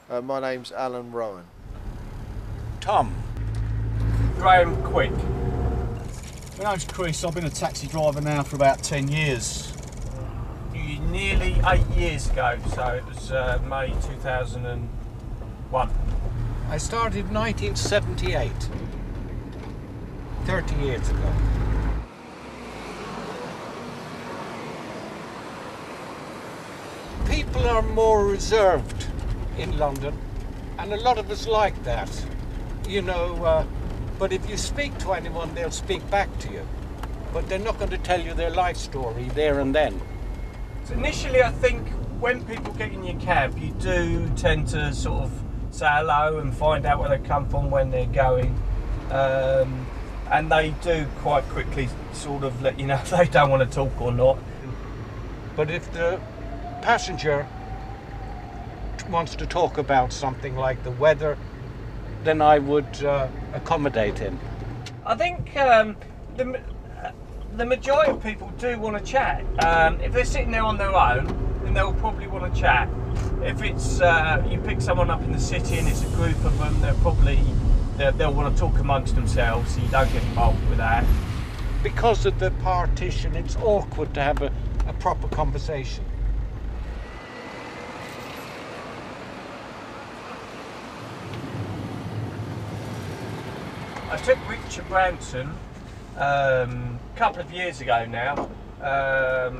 My name's Alan Rowan. Tom. Graham Quick. My name's Chris. I've been a taxi driver now for about 10 years. Nearly 8 years ago, so it was May 2001. I started in 1978, 30 years ago. People are more reserved in London, and a lot of us like that, you know, but if you speak to anyone, they'll speak back to you, but they're not going to tell you their life story there and then. So initially, I think when people get in your cab, you do tend to sort of say hello and find out where they come from, when they're going, and they do quite quickly sort of let you know if they don't want to talk or not. But if the passenger wants to talk about something like the weather, then I would accommodate him. I think the majority of people do want to chat. If they're sitting there on their own, then they'll probably want to chat. If it's you pick someone up in the city and it's a group of them, they'll want to talk amongst themselves, so you don't get involved with that. Because of the partition, it's awkward to have a proper conversation. I took Richard Branson a couple of years ago now.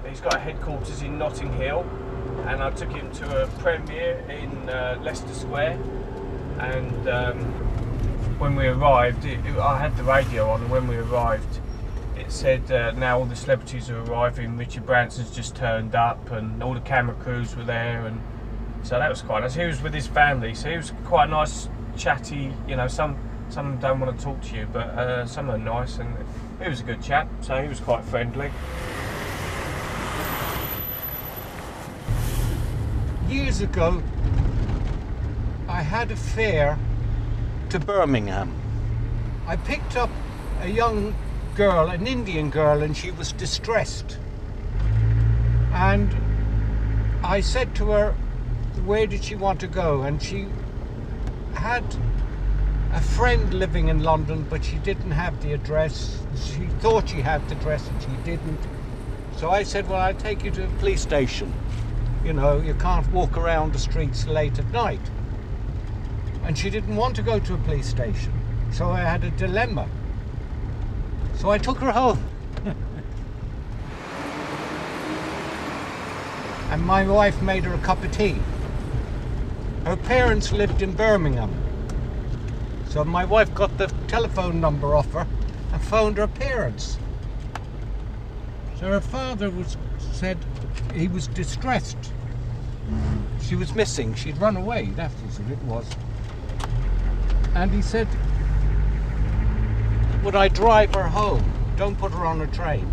He's got a headquarters in Notting Hill, and I took him to a premiere in Leicester Square. And when we arrived, I had the radio on, and when we arrived, it said now all the celebrities are arriving. Richard Branson's just turned up, and all the camera crews were there, and so that was quite nice. He was with his family, so he was quite nice, chatty. You know, some don't want to talk to you, but some are nice, and he was a good chap, so he was quite friendly. Years ago, I had a fare to Birmingham. I picked up a young girl, an Indian girl, and she was distressed. And I said to her, where did she want to go? And she had a friend living in London, but she didn't have the address. She thought she had the address and she didn't. So I said, well, I'll take you to the police station. You know, you can't walk around the streets late at night. And she didn't want to go to a police station. So I had a dilemma. So I took her home. And my wife made her a cup of tea. Her parents lived in Birmingham. So my wife got the telephone number off her and phoned her parents. So her father said he was distressed. She was missing. She'd run away. That was what it was. And he said, would I drive her home? Don't put her on a train.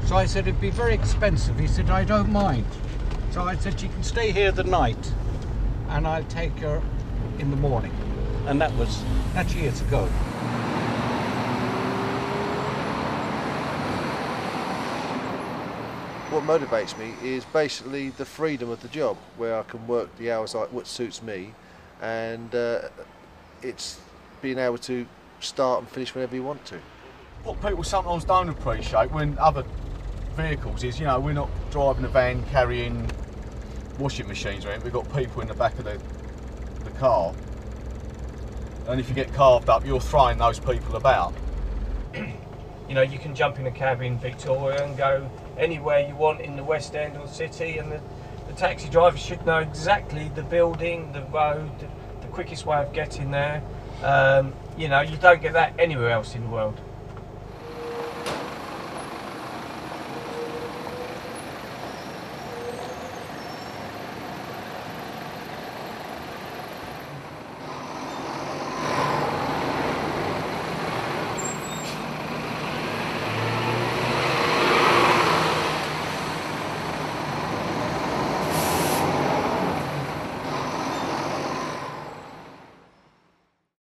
So I said, it'd be very expensive. He said, I don't mind. So I said, she can stay here the night and I'll take her in the morning. And that's years ago. What motivates me is basically the freedom of the job, where I can work the hours like what suits me, and it's being able to start and finish whenever you want to. What people sometimes don't appreciate when other vehicles is, you know, we're not driving a van carrying washing machines or anything. We've got people in the back of the car. And if you get carved up, you're throwing those people about. You know, you can jump in a cab in Victoria and go anywhere you want in the West End or the city, and the taxi driver should know exactly the building, the road, the quickest way of getting there. You know, you don't get that anywhere else in the world.